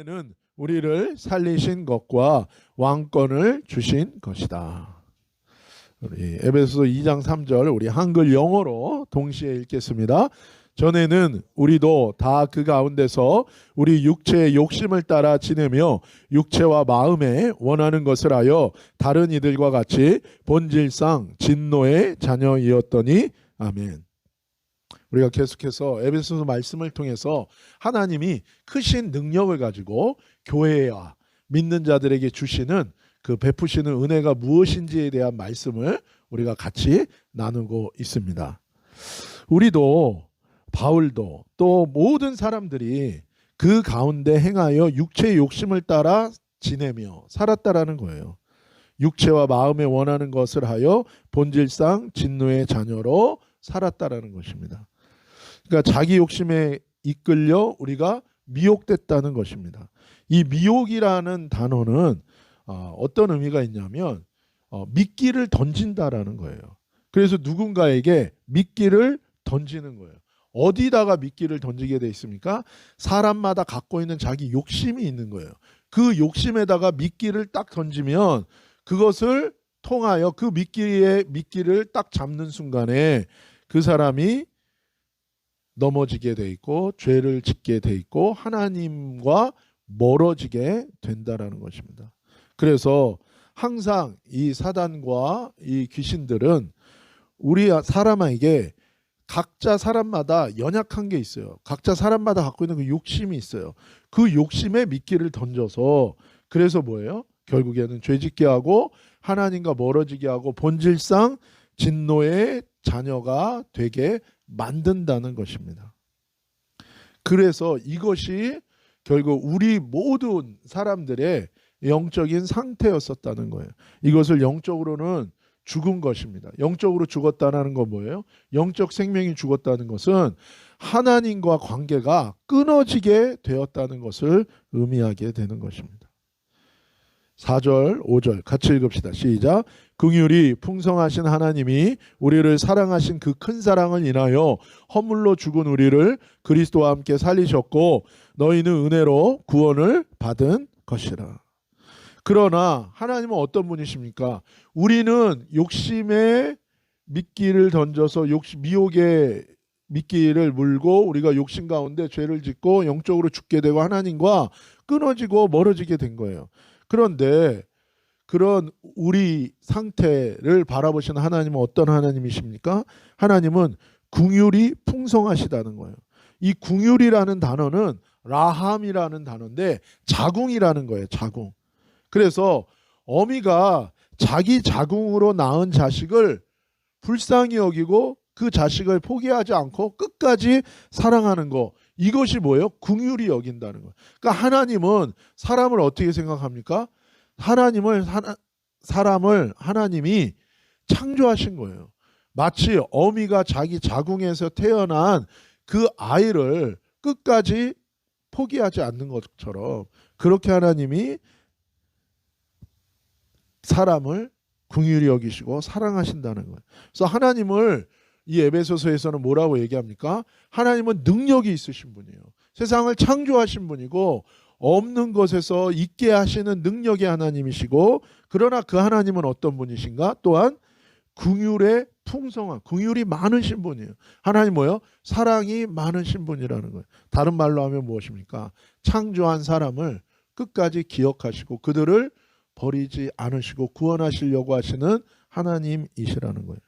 전에는 우리를 살리신 것과 왕권을 주신 것이다. 우리 에베소서 2장 3절 우리 한글 영어로 동시에 읽겠습니다. 전에는 우리도 다 그 가운데서 우리 육체의 욕심을 따라 지내며 육체와 마음에 원하는 것을 하여 다른 이들과 같이 본질상 진노의 자녀이었더니 아멘. 우리가 계속해서 에베소서 말씀을 통해서 하나님이 크신 능력을 가지고 교회와 믿는 자들에게 주시는 그 베푸시는 은혜가 무엇인지에 대한 말씀을 우리가 같이 나누고 있습니다. 우리도 바울도 또 모든 사람들이 그 가운데 행하여 육체의 욕심을 따라 지내며 살았다라는 거예요. 육체와 마음에 원하는 것을 하여 본질상 진노의 자녀로 살았다라는 것입니다. 그러니까 자기 욕심에 이끌려 우리가 미혹됐다는 것입니다. 이 미혹이라는 단어는 어떤 의미가 있냐면 미끼를 던진다라는 거예요. 그래서 누군가에게 미끼를 던지는 거예요. 어디다가 미끼를 던지게 돼 있습니까? 사람마다 갖고 있는 자기 욕심이 있는 거예요. 그 욕심에다가 미끼를 딱 던지면 그것을 통하여 그 미끼를 딱 잡는 순간에 그 사람이 넘어지게 돼 있고 죄를 짓게 돼 있고 하나님과 멀어지게 된다라는 것입니다. 그래서 항상 이 사단과 이 귀신들은 우리 사람에게 각자 사람마다 연약한 게 있어요. 각자 사람마다 갖고 있는 그 욕심이 있어요. 그 욕심에 미끼를 던져서 그래서 뭐예요? 결국에는 죄짓게 하고 하나님과 멀어지게 하고 본질상 진노의 자녀가 되게 만든다는 것입니다. 그래서 이것이 결국 우리 모든 사람들의 영적인 상태였었다는 거예요. 이것을 영적으로는 죽은 것입니다. 영적으로 죽었다는 건 뭐예요? 영적 생명이 죽었다는 것은 하나님과 관계가 끊어지게 되었다는 것을 의미하게 되는 것입니다. 4절, 5절 같이 읽읍시다. 시작. 긍휼이 풍성하신 하나님이 우리를 사랑하신 그 큰 사랑을 인하여 허물로 죽은 우리를 그리스도와 함께 살리셨고 너희는 은혜로 구원을 받은 것이라. 그러나 하나님은 어떤 분이십니까? 우리는 욕심에 미끼를 던져서 미혹의 미끼를 물고 우리가 욕심 가운데 죄를 짓고 영적으로 죽게 되고 하나님과 끊어지고 멀어지게 된 거예요. 그런데 그런 우리 상태를 바라보시는 하나님은 어떤 하나님이십니까? 하나님은 긍휼이 풍성하시다는 거예요. 이 긍휼이라는 단어는 라함이라는 단어인데 자궁이라는 거예요. 자궁. 그래서 어미가 자기 자궁으로 낳은 자식을 불쌍히 여기고 그 자식을 포기하지 않고 끝까지 사랑하는 거, 이것이 뭐예요? 긍휼히 여긴다는 거예요. 그러니까 하나님은 사람을 어떻게 생각합니까? 사람을 하나님이 창조하신 거예요. 마치 어미가 자기 자궁에서 태어난 그 아이를 끝까지 포기하지 않는 것처럼 그렇게 하나님이 사람을 긍휼히 여기시고 사랑하신다는 거예요. 그래서 하나님을 이 에베소서에서는 뭐라고 얘기합니까? 하나님은 능력이 있으신 분이에요. 세상을 창조하신 분이고 없는 것에서 있게 하시는 능력의 하나님이시고 그러나 그 하나님은 어떤 분이신가? 또한 긍휼의 풍성한 긍휼이 많으신 분이에요. 하나님 뭐예요? 사랑이 많으신 분이라는 거예요. 다른 말로 하면 무엇입니까? 창조한 사람을 끝까지 기억하시고 그들을 버리지 않으시고 구원하시려고 하시는 하나님이시라는 거예요.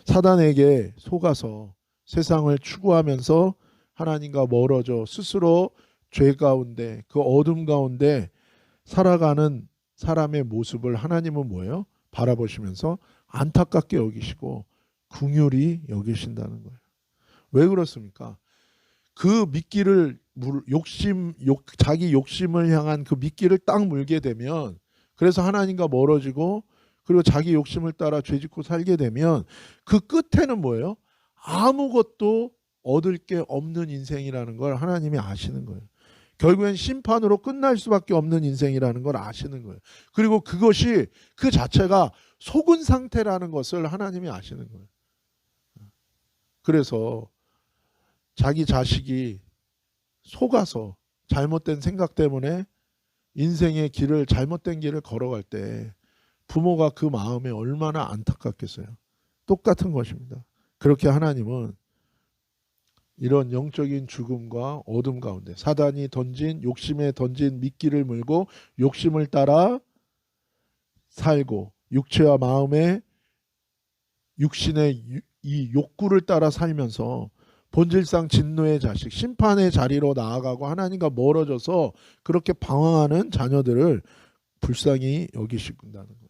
사단에게 속아서 세상을 추구하면서 하나님과 멀어져 스스로 죄 가운데 그 어둠 가운데 살아가는 사람의 모습을 하나님은 뭐예요? 바라보시면서 안타깝게 여기시고 긍휼히 여기신다는 거예요. 왜 그렇습니까? 그 미끼를 자기 욕심을 향한 그 미끼를 딱 물게 되면 그래서 하나님과 멀어지고 그리고 자기 욕심을 따라 죄짓고 살게 되면 그 끝에는 뭐예요? 아무것도 얻을 게 없는 인생이라는 걸 하나님이 아시는 거예요. 결국엔 심판으로 끝날 수밖에 없는 인생이라는 걸 아시는 거예요. 그리고 그것이 그 자체가 속은 상태라는 것을 하나님이 아시는 거예요. 그래서 자기 자식이 속아서 잘못된 생각 때문에 인생의 길을 잘못된 길을 걸어갈 때 부모가 그 마음에 얼마나 안타깝겠어요. 똑같은 것입니다. 그렇게 하나님은 이런 영적인 죽음과 어둠 가운데 사단이 던진 욕심에 던진 미끼를 물고 욕심을 따라 살고 육체와 마음의 육신의 이 욕구를 따라 살면서 본질상 진노의 자식, 심판의 자리로 나아가고 하나님과 멀어져서 그렇게 방황하는 자녀들을 불쌍히 여기신다는 거예요.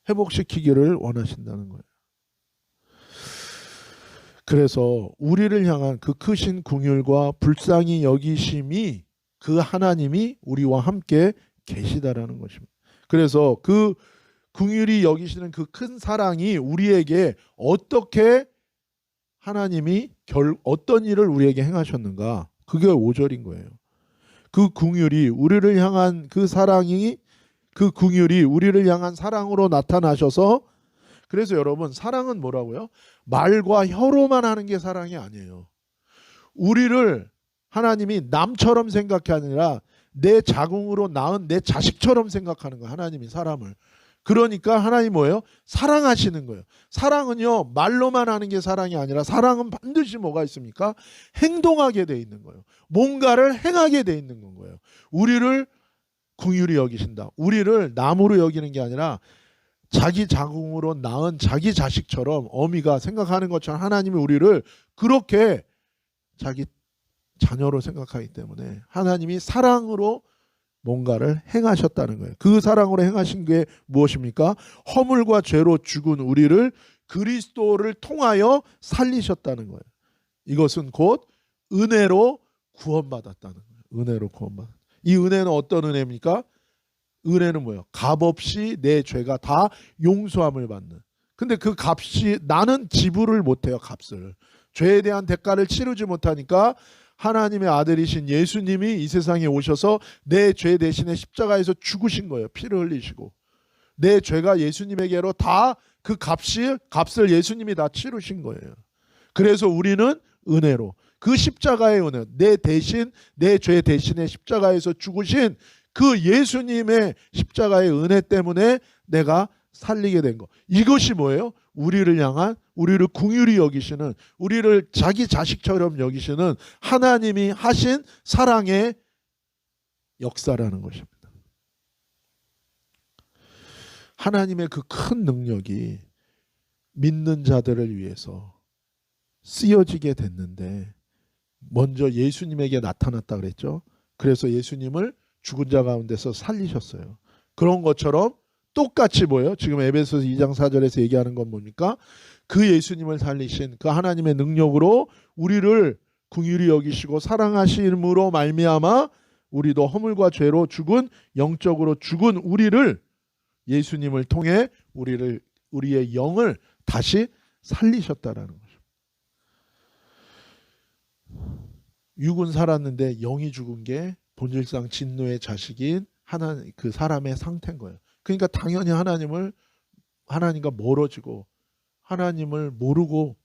회복시키기를 원하신다는 거예요. 그래서 우리를 향한 그 크신 긍휼과 불쌍히 여기심이 그 하나님이 우리와 함께 계시다라는 것입니다. 그래서 그 긍휼히 여기시는 그 큰 사랑이 우리에게 어떻게 하나님이 어떤 일을 우리에게 행하셨는가? 그게 5절인 거예요. 그 긍휼이 우리를 향한 그 사랑이 그 긍휼이 우리를 향한 사랑으로 나타나셔서 그래서 여러분 사랑은 뭐라고요? 말과 혀로만 하는 게 사랑이 아니에요. 우리를 하나님이 남처럼 생각이 아니라 내 자궁으로 낳은 내 자식처럼 생각하는 거예요. 하나님이 사람을. 그러니까 하나님 뭐예요? 사랑하시는 거예요. 사랑은요 말로만 하는 게 사랑이 아니라 사랑은 반드시 뭐가 있습니까? 행동하게 돼 있는 거예요. 뭔가를 행하게 돼 있는 건 거예요. 우리를 긍휼히 여기신다. 우리를 남으로 여기는 게 아니라 자기 자궁으로 낳은 자기 자식처럼 어미가 생각하는 것처럼 하나님이 우리를 그렇게 자기 자녀로 생각하기 때문에 하나님이 사랑으로 뭔가를 행하셨다는 거예요. 그 사랑으로 행하신 게 무엇입니까? 허물과 죄로 죽은 우리를 그리스도를 통하여 살리셨다는 거예요. 이것은 곧 은혜로 구원받았다는 거예요. 은혜로 구원받았다. 이 은혜는 어떤 은혜입니까? 은혜는 뭐예요? 값없이 내 죄가 다 용서함을 받는. 근데 그 값이 나는 지불을 못해요. 값을. 죄에 대한 대가를 치르지 못하니까 하나님의 아들이신 예수님이 이 세상에 오셔서 내 죄 대신에 십자가에서 죽으신 거예요. 피를 흘리시고. 내 죄가 예수님에게로 다 그 값을 예수님이 다 치르신 거예요. 그래서 우리는 은혜로 그 십자가의 은혜, 내 대신 내 죄 대신에 십자가에서 죽으신 그 예수님의 십자가의 은혜 때문에 내가 살리게 된 거. 이것이 뭐예요? 우리를 향한 우리를 긍휼히 여기시는 우리를 자기 자식처럼 여기시는 하나님이 하신 사랑의 역사라는 것입니다. 하나님의 그 큰 능력이 믿는 자들을 위해서 쓰여지게 됐는데 먼저 예수님에게 나타났다 그랬죠. 그래서 예수님을 죽은 자 가운데서 살리셨어요. 그런 것처럼 똑같이 뭐예요? 지금 에베소서 2장 4절에서 얘기하는 건 뭡니까? 그 예수님을 살리신 그 하나님의 능력으로 우리를 긍휼히 여기시고 사랑하심으로 말미암아 우리도 허물과 죄로 죽은 영적으로 죽은 우리를 예수님을 통해 우리의 영을 다시 살리셨다라는 거죠. 육은 살았는데 영이 죽은 게 본질상 진노의 자식인 하나님 그 사람의 상태인 거예요. 그러니까 당연히 하나님과 멀어지고 하나님을 모르고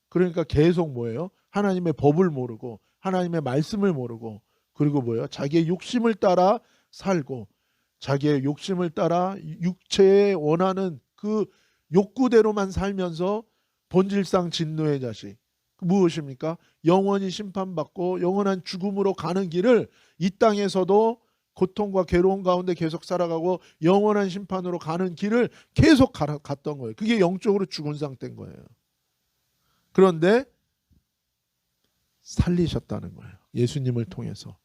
그러니까 계속 뭐예요? 하나님의 법을 모르고 하나님의 말씀을 모르고 그리고 뭐예요? 자기의 욕심을 따라 살고 자기의 욕심을 따라 육체에 원하는 그 욕구대로만 살면서 본질상 진노의 자식 무엇입니까? 영원히 심판받고 영원한 죽음으로 가는 길을 이 땅에서도 고통과 괴로움 가운데 계속 살아가고 영원한 심판으로 가는 길을 계속 갔던 거예요. 그게 영적으로 죽은 상태인 거예요. 그런데 살리셨다는 거예요. 예수님을 통해서.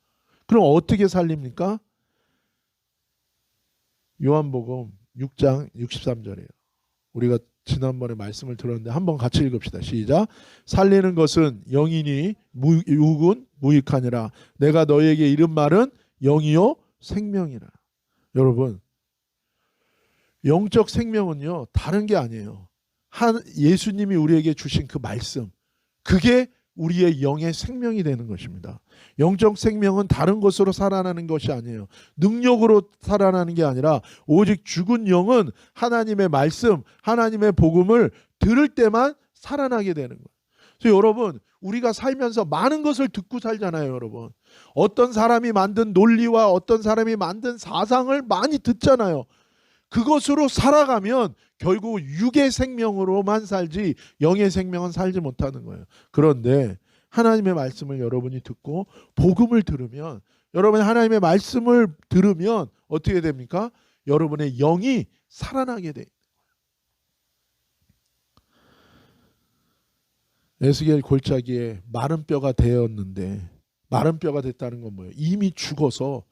그럼 어떻게 살립니까? 요한복음 6장 63절이에요. 우리가 지난번에 말씀을 들었는데 한번 같이 읽읍시다. 시작. 살리는 것은 영이니 육은 무익하니라. 내가 너희에게 이른 말은 영이요 생명이라. 여러분 영적 생명은요 다른 게 아니에요. 예수님이 우리에게 주신 그 말씀 그게 우리의 영의 생명이 되는 것입니다. 영적 생명은 다른 것으로 살아나는 것이 아니에요. 능력으로 살아나는 게 아니라 오직 죽은 영은 하나님의 말씀 하나님의 복음을 들을 때만 살아나게 되는 거예요. 그래서 여러분, 우리가 살면서 많은 것을 듣고 살잖아요, 여러분. 어떤 사람이 만든 논리와 어떤 사람이 만든 사상을 많이 듣잖아요. 그것으로 살아가면 결국 육의 생명으로만 살지 영의 생명은 살지 못하는 거예요. 그런데 하나님의 말씀을 여러분이 듣고 복음을 들으면, 여러분이 하나님의 말씀을 들으면 어떻게 됩니까? 여러분의 영이 살아나게 돼요. 에스겔 골짜기에 마른 뼈가 되었는데, 마른 뼈가 됐다는 건 뭐예요? 이미 죽어서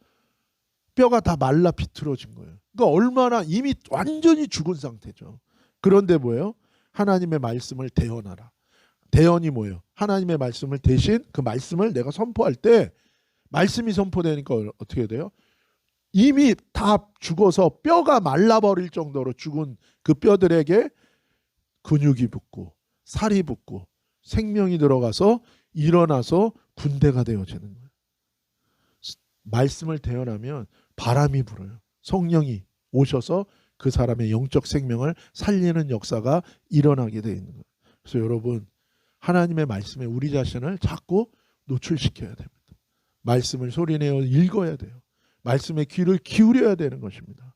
뼈가 다 말라 비틀어진 거예요. 그러니까 얼마나 이미 완전히 죽은 상태죠. 그런데 뭐예요? 하나님의 말씀을 대언하라. 대언이 뭐예요? 하나님의 말씀을 대신 그 말씀을 내가 선포할 때 말씀이 선포되니까 어떻게 돼요? 이미 다 죽어서 뼈가 말라버릴 정도로 죽은 그 뼈들에게 근육이 붙고 살이 붙고 생명이 들어가서 일어나서 군대가 되어지는 거예요. 말씀을 대언하면 바람이 불어요. 성령이 오셔서 그 사람의 영적 생명을 살리는 역사가 일어나게 되어 있는 거예요. 그래서 여러분, 하나님의 말씀에 우리 자신을 자꾸 노출시켜야 됩니다. 말씀을 소리내어 읽어야 돼요. 말씀에 귀를 기울여야 되는 것입니다.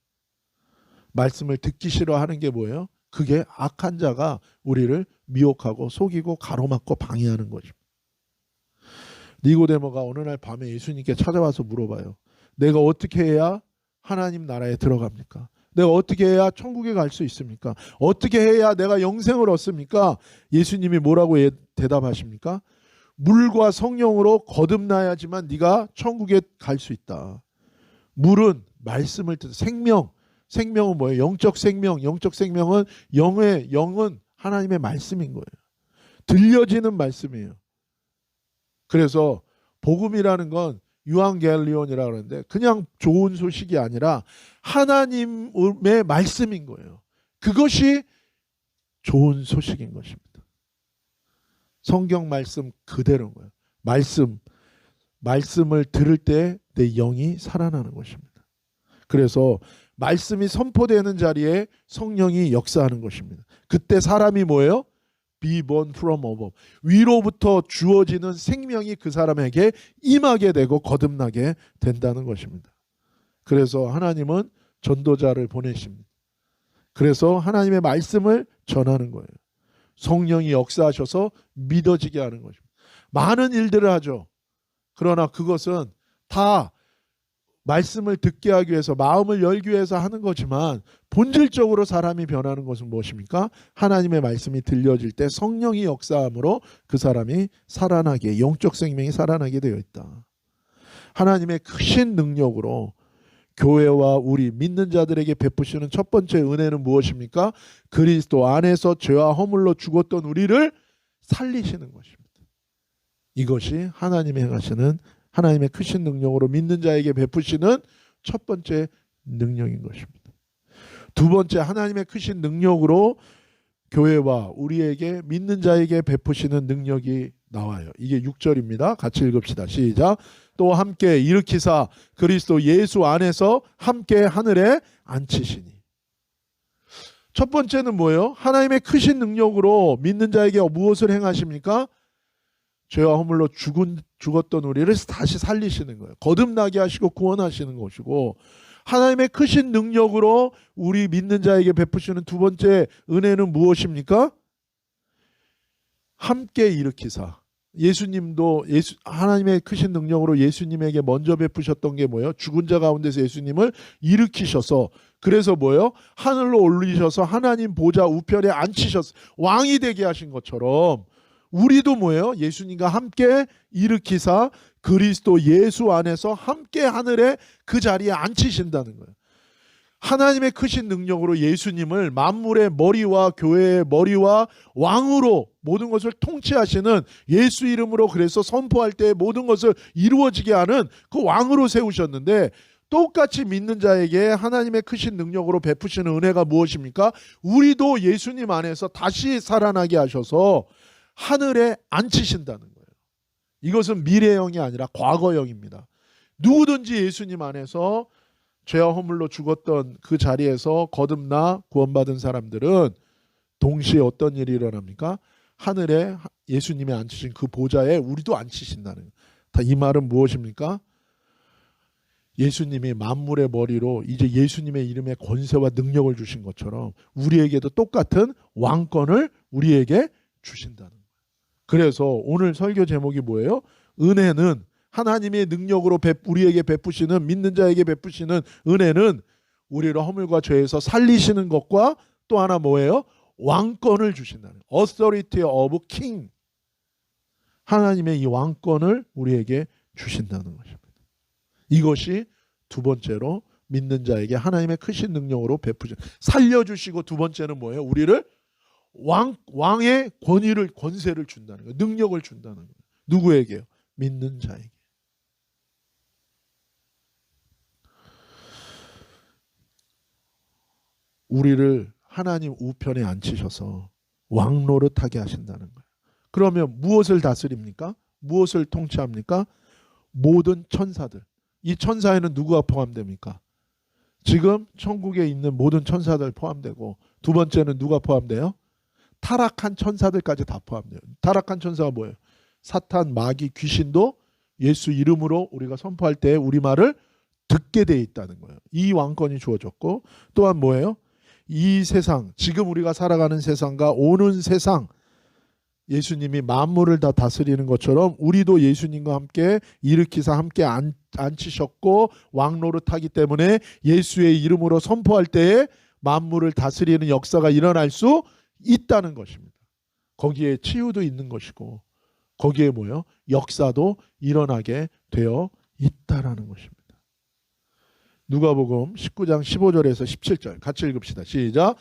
말씀을 듣기 싫어하는 게 뭐예요? 그게 악한 자가 우리를 미혹하고 속이고 가로막고 방해하는 것입니다. 니고데모가 어느 날 밤에 예수님께 찾아와서 물어봐요. 내가 어떻게 해야 하나님 나라에 들어갑니까? 내가 어떻게 해야 천국에 갈 수 있습니까? 어떻게 해야 내가 영생을 얻습니까? 예수님이 뭐라고 대답하십니까? 물과 성령으로 거듭나야지만 네가 천국에 갈 수 있다. 물은 말씀을 듣는 생명, 생명은 뭐예요? 영적 생명, 영적 생명은 영은 하나님의 말씀인 거예요. 들려지는 말씀이에요. 그래서 복음이라는 건 유앙겔리온이라고 하는데 그냥 좋은 소식이 아니라 하나님의 말씀인 거예요. 그것이 좋은 소식인 것입니다. 성경 말씀 그대로인 거예요. 말씀을 들을 때 내 영이 살아나는 것입니다. 그래서 말씀이 선포되는 자리에 성령이 역사하는 것입니다. 그때 사람이 뭐예요? Be born from above. 위로부터 주어지는 생명이 그 사람에게 임하게 되고 거듭나게 된다는 것입니다. 그래서 하나님은 전도자를 보내십니다. 그래서 하나님의 말씀을 전하는 거예요. 성령이 역사하셔서 믿어지게 하는 것입니다. 많은 일들을 하죠. 그러나 그것은 다 말씀을 듣게 하기 위해서, 마음을 열기 위해서 하는 거지만 본질적으로 사람이 변하는 것은 무엇입니까? 하나님의 말씀이 들려질 때 성령이 역사함으로 그 사람이 살아나게, 영적 생명이 살아나게 되어 있다. 하나님의 크신 능력으로 교회와 우리 믿는 자들에게 베푸시는 첫 번째 은혜는 무엇입니까? 그리스도 안에서 죄와 허물로 죽었던 우리를 살리시는 것입니다. 이것이 하나님이 행하시는, 하나님의 크신 능력으로 믿는 자에게 베푸시는 첫 번째 능력인 것입니다. 두 번째, 하나님의 크신 능력으로 교회와 우리에게, 믿는 자에게 베푸시는 능력이 나와요. 이게 6절입니다. 같이 읽읍시다. 시작. 또 함께 일으키사 그리스도 예수 안에서 함께 하늘에 앉히시니. 첫 번째는 뭐예요? 하나님의 크신 능력으로 믿는 자에게 무엇을 행하십니까? 죄와 허물로 죽었던 우리를 다시 살리시는 거예요. 거듭나게 하시고 구원하시는 것이고, 하나님의 크신 능력으로 우리 믿는 자에게 베푸시는 두 번째 은혜는 무엇입니까? 함께 일으키사. 예수님도 하나님의 크신 능력으로 예수님에게 먼저 베푸셨던 게 뭐예요? 죽은 자 가운데서 예수님을 일으키셔서, 그래서 뭐예요? 하늘로 올리셔서 하나님 보좌 우편에 앉히셔서 왕이 되게 하신 것처럼 우리도 뭐예요? 예수님과 함께 일으키사 그리스도 예수 안에서 함께 하늘에 그 자리에 앉히신다는 거예요. 하나님의 크신 능력으로 예수님을 만물의 머리와 교회의 머리와 왕으로 모든 것을 통치하시는, 예수 이름으로 그래서 선포할 때 모든 것을 이루어지게 하는 그 왕으로 세우셨는데, 똑같이 믿는 자에게 하나님의 크신 능력으로 베푸시는 은혜가 무엇입니까? 우리도 예수님 안에서 다시 살아나게 하셔서 하늘에 앉히신다는 거예요. 이것은 미래형이 아니라 과거형입니다. 누구든지 예수님 안에서 죄와 허물로 죽었던 그 자리에서 거듭나 구원받은 사람들은 동시에 어떤 일이 일어납니까? 하늘에 예수님이 앉으신 그 보좌에 우리도 앉히신다는 거예요. 다 이 말은 무엇입니까? 예수님이 만물의 머리로 이제 예수님의 이름에 권세와 능력을 주신 것처럼 우리에게도 똑같은 왕권을 우리에게 주신다는 거예요. 그래서 오늘 설교 제목이 뭐예요? 은혜는 하나님의 능력으로 우리에게 베푸시는, 믿는 자에게 베푸시는 은혜는 우리를 허물과 죄에서 살리시는 것과 또 하나 뭐예요? 왕권을 주신다는 거예요. Authority of King. 하나님의 이 왕권을 우리에게 주신다는 것입니다. 이것이 두 번째로 믿는 자에게 하나님의 크신 능력으로 베푸신, 살려주시고 두 번째는 뭐예요? 우리를 왕의 권세를 준다는 거예요. 능력을 준다는 거예요. 누구에게요? 믿는 자에게. 우리를 하나님 우편에 앉히셔서 왕노릇하게 하신다는 거예요. 그러면 무엇을 다스립니까? 무엇을 통치합니까? 모든 천사들. 이 천사에는 누구가 포함됩니까? 지금 천국에 있는 모든 천사들 포함되고, 두 번째는 누가 포함돼요? 타락한 천사들까지 다 포함돼요. 타락한 천사가 뭐예요? 사탄, 마귀, 귀신도 예수 이름으로 우리가 선포할 때 우리 말을 듣게 돼 있다는 거예요. 이 왕권이 주어졌고, 또한 뭐예요? 이 세상, 지금 우리가 살아가는 세상과 오는 세상, 예수님이 만물을 다 다스리는 것처럼 우리도 예수님과 함께 일으키사 함께 앉히셨고 왕노릇하기 때문에 예수의 이름으로 선포할 때에 만물을 다스리는 역사가 일어날 수 있다는 것입니다. 거기에 치유도 있는 것이고 거기에 뭐예요? 역사도 일어나게 되어 있다라는 것입니다. 누가복음 19장 15절에서 17절 같이 읽읍시다. 시작.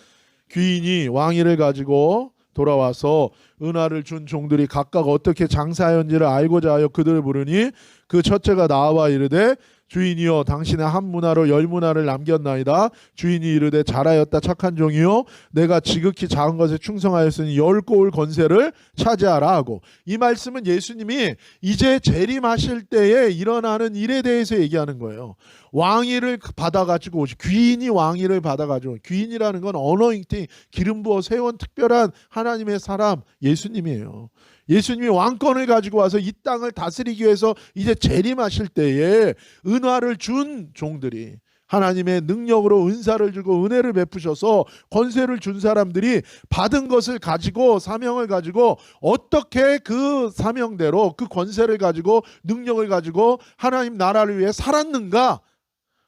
귀인이 왕위를 가지고 돌아와서 은화를 준 종들이 각각 어떻게 장사하였는지를 알고자 하여 그들을 부르니 그 첫째가 나와 이르되 주인이여 당신의 한 문화로 10문화를 남겼나이다. 주인이 이르되 잘하였다 착한 종이요 내가 지극히 작은 것에 충성하였으니 10고을 권세를 차지하라 하고, 이 말씀은 예수님이 이제 재림하실 때에 일어나는 일에 대해서 얘기하는 거예요. 왕위를 받아가지고 귀인이 왕위를 받아가지고, 귀인이라는 건 어너잉팅, 기름 부어 세운 특별한 하나님의 사람 예수님이에요. 예수님이 왕권을 가지고 와서 이 땅을 다스리기 위해서 이제 재림하실 때에 은화를 준 종들이, 하나님의 능력으로 은사를 주고 은혜를 베푸셔서 권세를 준 사람들이 받은 것을 가지고, 사명을 가지고 어떻게 그 사명대로 그 권세를 가지고 능력을 가지고 하나님 나라를 위해 살았는가.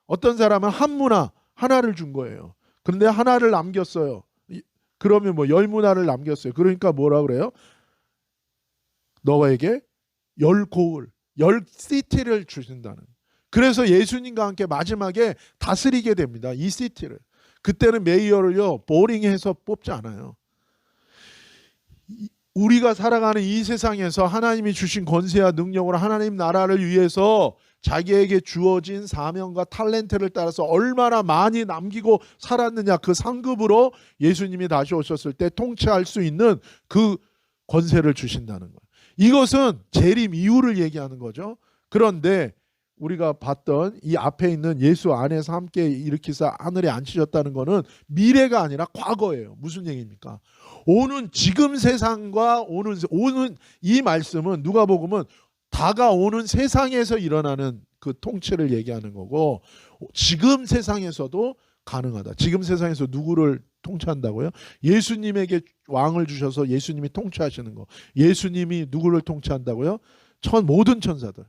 어떤 사람은 한 문화 하나를 준 거예요. 그런데 하나를 남겼어요. 그러면 뭐 10문화를 남겼어요. 그러니까 뭐라 그래요? 너에게 10고을, 10시티를 주신다는. 그래서 예수님과 함께 마지막에 다스리게 됩니다. 이 시티를. 그때는 메이어를요 보링해서 뽑지 않아요. 우리가 살아가는 이 세상에서 하나님이 주신 권세와 능력으로 하나님 나라를 위해서 자기에게 주어진 사명과 탤런트를 따라서 얼마나 많이 남기고 살았느냐, 그 상급으로 예수님이 다시 오셨을 때 통치할 수 있는 그 권세를 주신다는 거예요. 이것은 재림 이후를 얘기하는 거죠. 그런데 우리가 봤던 이 앞에 있는 예수 안에서 함께 일으키사 하늘에 앉히셨다는 것은 미래가 아니라 과거예요. 무슨 얘기입니까? 오는 지금 세상과 오는 이 말씀은 누가복음은 다가오는 세상에서 일어나는 그 통치를 얘기하는 거고, 지금 세상에서도 가능하다. 지금 세상에서 누구를 통치한다고요? 예수님에게 왕을 주셔서 예수님이 통치하시는 거. 예수님이 누구를 통치한다고요? 모든 천사들.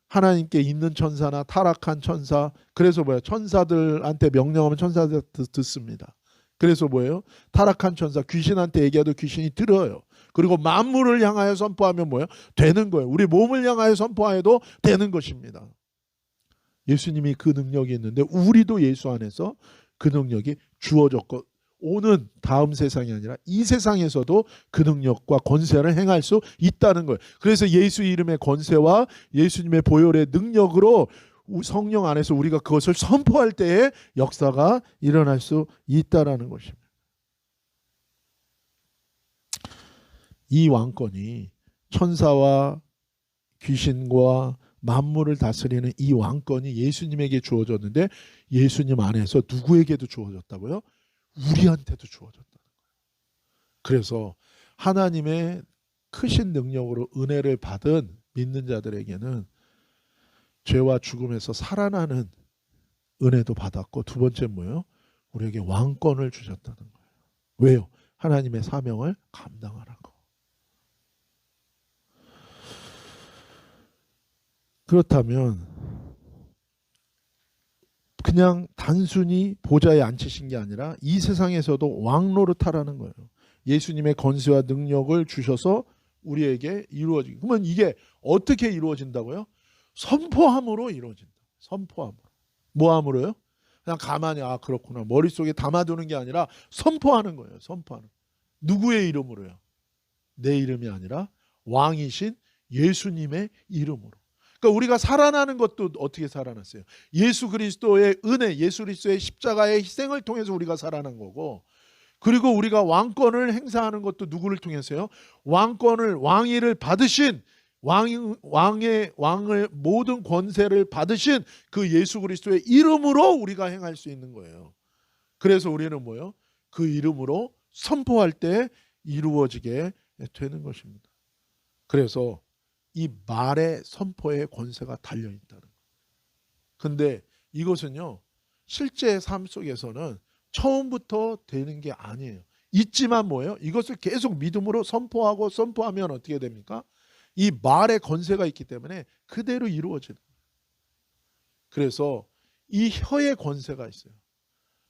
하나님께 있는 천사나 타락한 천사. 그래서 뭐예요? 천사들한테 명령하면 천사들 듣습니다. 그래서 뭐예요? 타락한 천사, 귀신한테 얘기해도 귀신이 들어요. 그리고 만물을 향하여 선포하면 뭐예요? 되는 거예요. 우리 몸을 향하여 선포해도 되는 것입니다. 예수님이 그 능력이 있는데 우리도 예수 안에서 그 능력이 주어졌고, 오는 다음 세상이 아니라 이 세상에서도 그 능력과 권세를 행할 수 있다는 거예요. 그래서 예수 이름의 권세와 예수님의 보혈의 능력으로 성령 안에서 우리가 그것을 선포할 때에 역사가 일어날 수 있다라는 것입니다. 이 왕권이 천사와 귀신과 만물을 다스리는 이 왕권이 예수님에게 주어졌는데, 예수님 안에서 누구에게도 주어졌다고요? 우리한테도 주어졌다는 거예요. 그래서 하나님의 크신 능력으로 은혜를 받은 믿는 자들에게는 죄와 죽음에서 살아나는 은혜도 받았고, 두 번째 뭐예요? 우리에게 왕권을 주셨다는 거예요. 왜요? 하나님의 사명을 감당하라고. 그렇다면 그냥 단순히 보좌에 앉히신 게 아니라 이 세상에서도 왕노릇하라는 거예요. 예수님의 권세와 능력을 주셔서 우리에게 이루어지기. 그러면 이게 어떻게 이루어진다고요? 선포함으로 이루어진다. 선포함으로. 뭐함으로요? 그냥 가만히 그렇구나 머릿속에 담아두는 게 아니라 선포하는 거예요. 선포하는. 누구의 이름으로요? 내 이름이 아니라 왕이신 예수님의 이름으로. 그러니까 우리가 살아나는 것도 어떻게 살아났어요? 예수 그리스도의 은혜, 예수 그리스도의 십자가의 희생을 통해서 우리가 살아난 거고, 그리고 우리가 왕권을 행사하는 것도 누구를 통해서요? 왕권을, 왕위를 받으신 왕을 모든 권세를 받으신 그 예수 그리스도의 이름으로 우리가 행할 수 있는 거예요. 그래서 우리는 뭐예요? 그 이름으로 선포할 때 이루어지게 되는 것입니다. 그래서 이 말의 선포의 권세가 달려있다는 거예요. 근데 이것은요, 실제 삶 속에서는 처음부터 되는 게 아니에요. 있지만 뭐예요? 이것을 계속 믿음으로 선포하면 어떻게 됩니까? 이 말의 권세가 있기 때문에 그대로 이루어지는 거예요. 그래서 이 혀의 권세가 있어요.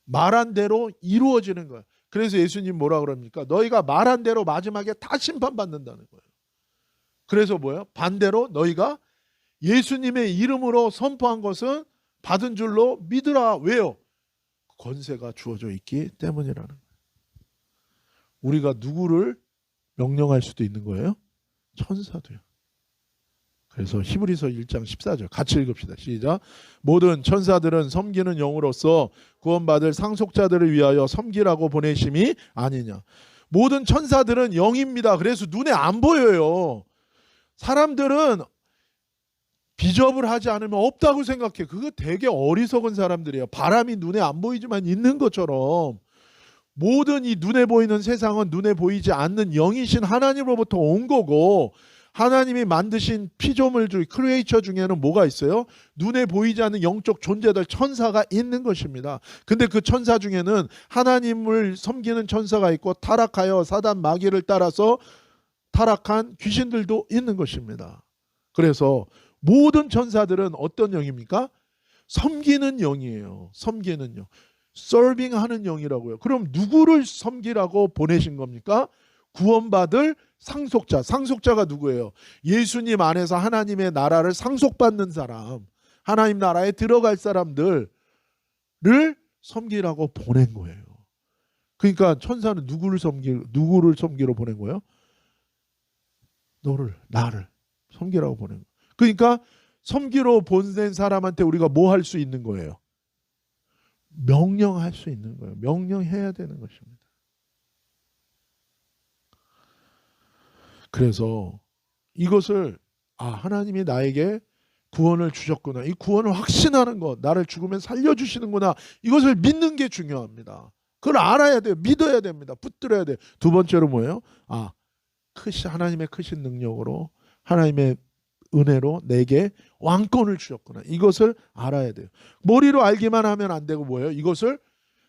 말한 대로 이루어지는 거예요. 그래서 예수님 뭐라 그럽니까? 너희가 말한 대로 마지막에 다 심판받는다는 거예요. 그래서 뭐예요? 반대로 너희가 예수님의 이름으로 선포한 것은 받은 줄로 믿으라. 왜요? 권세가 주어져 있기 때문이라는 거예요. 우리가 누구를 명령할 수도 있는 거예요? 천사도요. 그래서 히브리서 1장 14절 같이 읽읍시다. 시작. 모든 천사들은 섬기는 영으로서 구원받을 상속자들을 위하여 섬기라고 보내심이 아니냐. 모든 천사들은 영입니다. 그래서 눈에 안 보여요. 사람들은 비접을 하지 않으면 없다고 생각해. 그거 되게 어리석은 사람들이에요. 바람이 눈에 안 보이지만 있는 것처럼 모든 이 눈에 보이는 세상은 눈에 보이지 않는 영이신 하나님으로부터 온 거고, 하나님이 만드신 피조물들, 크리에이처 중에는 뭐가 있어요? 눈에 보이지 않는 영적 존재들, 천사가 있는 것입니다. 근데 그 천사 중에는 하나님을 섬기는 천사가 있고, 타락하여 사단 마귀를 따라서 타락한 귀신들도 있는 것입니다. 그래서 모든 천사들은 어떤 영입니까? 섬기는 영이에요. 섬기는 영. 서빙 하는 영이라고요. 그럼 누구를 섬기라고 보내신 겁니까? 구원받을 상속자. 상속자가 누구예요? 예수님 안에서 하나님의 나라를 상속받는 사람, 하나님 나라에 들어갈 사람들을 섬기라고 보낸 거예요. 그러니까 천사는 누구를 섬기러 보낸 거예요? 나를 섬기라고 보낸 거예요. 그러니까 섬기러 보낸 사람한테 우리가 뭐 할 수 있는 거예요? 명령할 수 있는 거예요. 명령해야 되는 것입니다. 그래서 이것을 하나님이 나에게 구원을 주셨구나. 이 구원을 확신하는 것, 나를 죽으면 살려주시는구나. 이것을 믿는 게 중요합니다. 그걸 알아야 돼요. 믿어야 됩니다. 붙들어야 돼요. 두 번째로 뭐예요? 하나님의 크신 능력으로, 하나님의 은혜로 내게 왕권을 주셨구나. 이것을 알아야 돼요. 머리로 알기만 하면 안 되고 뭐예요? 이것을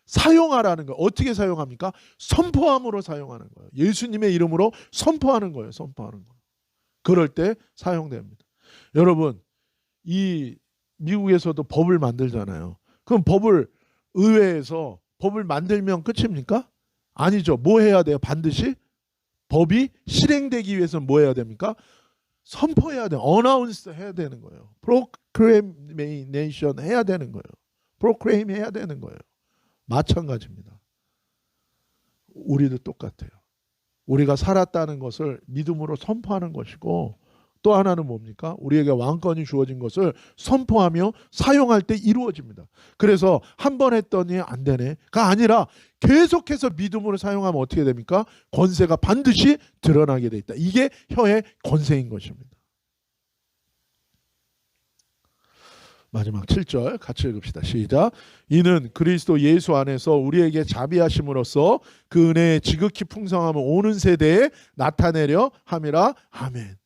사용하라는 거예요. 어떻게 사용합니까? 선포함으로 사용하는 거예요. 예수님의 이름으로 선포하는 거예요. 선포하는 거예요. 그럴 때 사용됩니다. 여러분, 이 미국에서도 법을 만들잖아요. 그럼 의회에서 법을 만들면 끝입니까? 아니죠. 뭐 해야 돼요? 반드시 법이 실행되기 위해서는 뭐 해야 됩니까? 선포해야 돼요. 어나운스 해야 되는 거예요. 프로크레이메이션 해야 되는 거예요. 프로크레임 해야 되는 거예요. 마찬가지입니다. 우리도 똑같아요. 우리가 살았다는 것을 믿음으로 선포하는 것이고, 또 하나는 뭡니까? 우리에게 왕권이 주어진 것을 선포하며 사용할 때 이루어집니다. 그래서 한 번 했더니 안 되네가 아니라 계속해서 믿음으로 사용하면 어떻게 됩니까? 권세가 반드시 드러나게 돼 있다. 이게 혀의 권세인 것입니다. 마지막 7절 같이 읽읍시다. 시작. 이는 그리스도 예수 안에서 우리에게 자비하심으로써 그 은혜의 지극히 풍성함을 오는 세대에 나타내려 함이라. 아멘.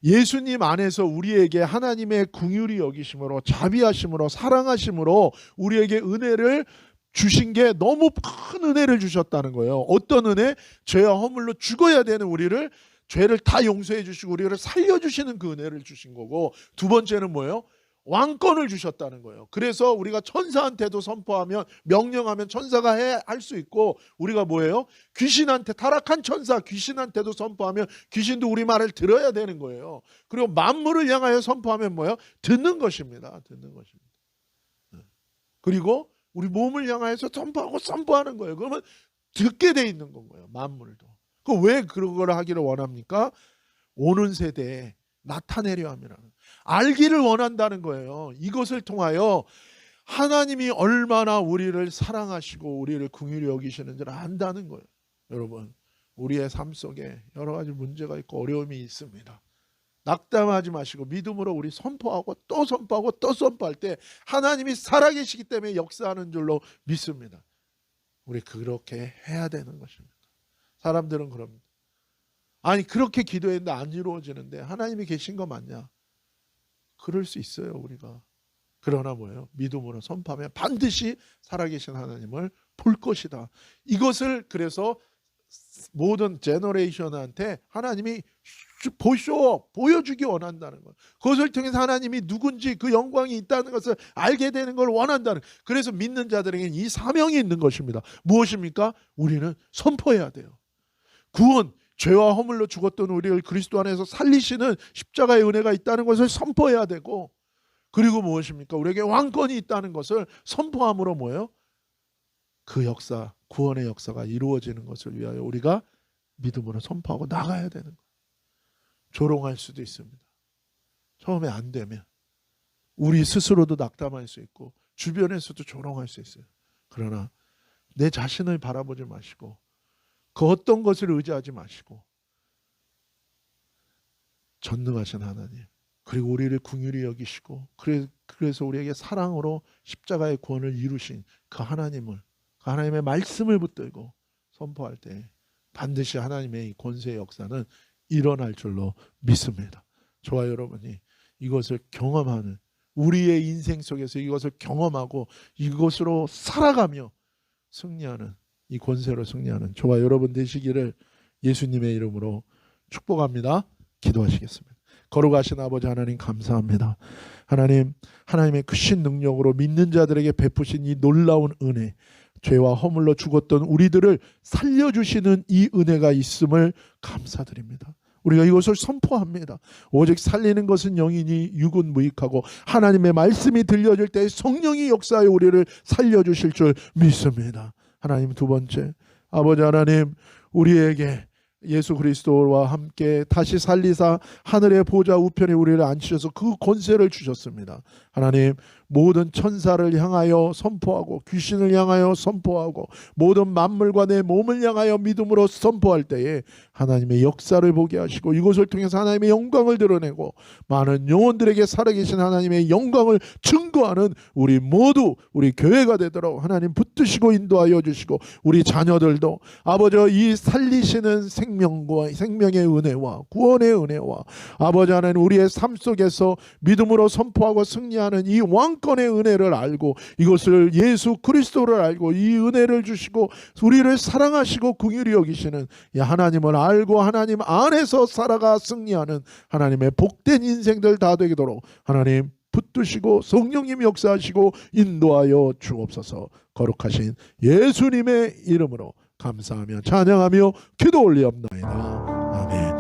예수님 안에서 우리에게 하나님의 긍휼히 여기심으로, 자비하심으로, 사랑하심으로 우리에게 은혜를 주신 게, 너무 큰 은혜를 주셨다는 거예요. 어떤 은혜? 죄와 허물로 죽어야 되는 우리를, 죄를 다 용서해 주시고 우리를 살려주시는 그 은혜를 주신 거고, 두 번째는 뭐예요? 왕권을 주셨다는 거예요. 그래서 우리가 천사한테도 선포하면, 명령하면 천사가 할 수 있고, 우리가 뭐예요? 귀신한테, 타락한 천사 귀신한테도 선포하면 귀신도 우리 말을 들어야 되는 거예요. 그리고 만물을 향하여 선포하면 뭐예요? 듣는 것입니다. 듣는 것입니다. 그리고 우리 몸을 향하여서 선포하는 거예요. 그러면 듣게 돼 있는 거예요. 만물도. 왜 그걸 하기를 원합니까? 오는 세대에 나타내려 함이라는, 알기를 원한다는 거예요. 이것을 통하여 하나님이 얼마나 우리를 사랑하시고 우리를 긍휼히 여기시는지를 안다는 거예요. 여러분, 우리의 삶 속에 여러 가지 문제가 있고 어려움이 있습니다. 낙담하지 마시고 믿음으로 우리 선포하고 또 선포하고 또 선포할 때 하나님이 살아계시기 때문에 역사하는 줄로 믿습니다. 우리 그렇게 해야 되는 것입니다. 사람들은 그럽니다. 아니, 그렇게 기도했는데 안 이루어지는데 하나님이 계신 거 맞냐? 그럴 수 있어요, 우리가. 그러나 뭐예요? 믿음으로 선포하면 반드시 살아계신 하나님을 볼 것이다. 이것을 그래서 모든 제너레이션한테 하나님이 보여주기 원한다는 거예요. 그것을 통해서 하나님이 누군지, 그 영광이 있다는 것을 알게 되는 걸 원한다는. 그래서 믿는 자들에게는 이 사명이 있는 것입니다. 무엇입니까? 우리는 선포해야 돼요. 구원, 죄와 허물로 죽었던 우리를 그리스도 안에서 살리시는 십자가의 은혜가 있다는 것을 선포해야 되고, 그리고 무엇입니까? 우리에게 왕권이 있다는 것을 선포함으로 뭐예요? 그 역사, 구원의 역사가 이루어지는 것을 위하여 우리가 믿음으로 선포하고 나가야 되는 거예요. 조롱할 수도 있습니다. 처음에 안 되면 우리 스스로도 낙담할 수 있고 주변에서도 조롱할 수 있어요. 그러나 내 자신을 바라보지 마시고 그 어떤 것을 의지하지 마시고 전능하신 하나님, 그리고 우리를 긍휼히 여기시고 그래서 우리에게 사랑으로 십자가의 구원을 이루신 그 하나님을, 그 하나님의 말씀을 붙들고 선포할 때 반드시 하나님의 이 권세의 역사는 일어날 줄로 믿습니다. 저와 여러분이 이것을 경험하는, 우리의 인생 속에서 이것을 경험하고 이것으로 살아가며 승리하는, 이 권세로 승리하는 저와 여러분 되시기를 예수님의 이름으로 축복합니다. 기도하시겠습니다. 거룩하신 아버지 하나님, 감사합니다. 하나님, 하나님의 크신 능력으로 믿는 자들에게 베푸신 이 놀라운 은혜, 죄와 허물로 죽었던 우리들을 살려주시는 이 은혜가 있음을 감사드립니다. 우리가 이것을 선포합니다. 오직 살리는 것은 영이니 육은 무익하고 하나님의 말씀이 들려질 때 성령이 역사하여 우리를 살려주실 줄 믿습니다. 하나님, 두 번째, 아버지 하나님, 우리에게 예수 그리스도와 함께 다시 살리사 하늘의 보좌 우편에 우리를 앉히셔서 그 권세를 주셨습니다. 하나님, 모든 천사를 향하여 선포하고 귀신을 향하여 선포하고 모든 만물과 내 몸을 향하여 믿음으로 선포할 때에 하나님의 역사를 보게 하시고 이것을 통해서 하나님의 영광을 드러내고 많은 영혼들에게 살아계신 하나님의 영광을 증거하는 우리 모두, 우리 교회가 되도록 하나님 붙드시고 인도하여 주시고, 우리 자녀들도 아버지 이 살리시는 생명과 생명의 은혜와 구원의 은혜와 아버지 하나님 우리의 삶 속에서 믿음으로 선포하고 승리하는 이 왕권의 은혜를 알고 이것을 예수 그리스도를 알고 이 은혜를 주시고 우리를 사랑하시고 긍휼히 여기시는 이 하나님을 알고 하나님 안에서 살아가 승리하는 하나님의 복된 인생들 다 되도록 하나님 붙드시고 성령님 역사하시고 인도하여 주옵소서. 거룩하신 예수님의 이름으로 감사하며 찬양하며 기도 올리옵나이다. 아멘.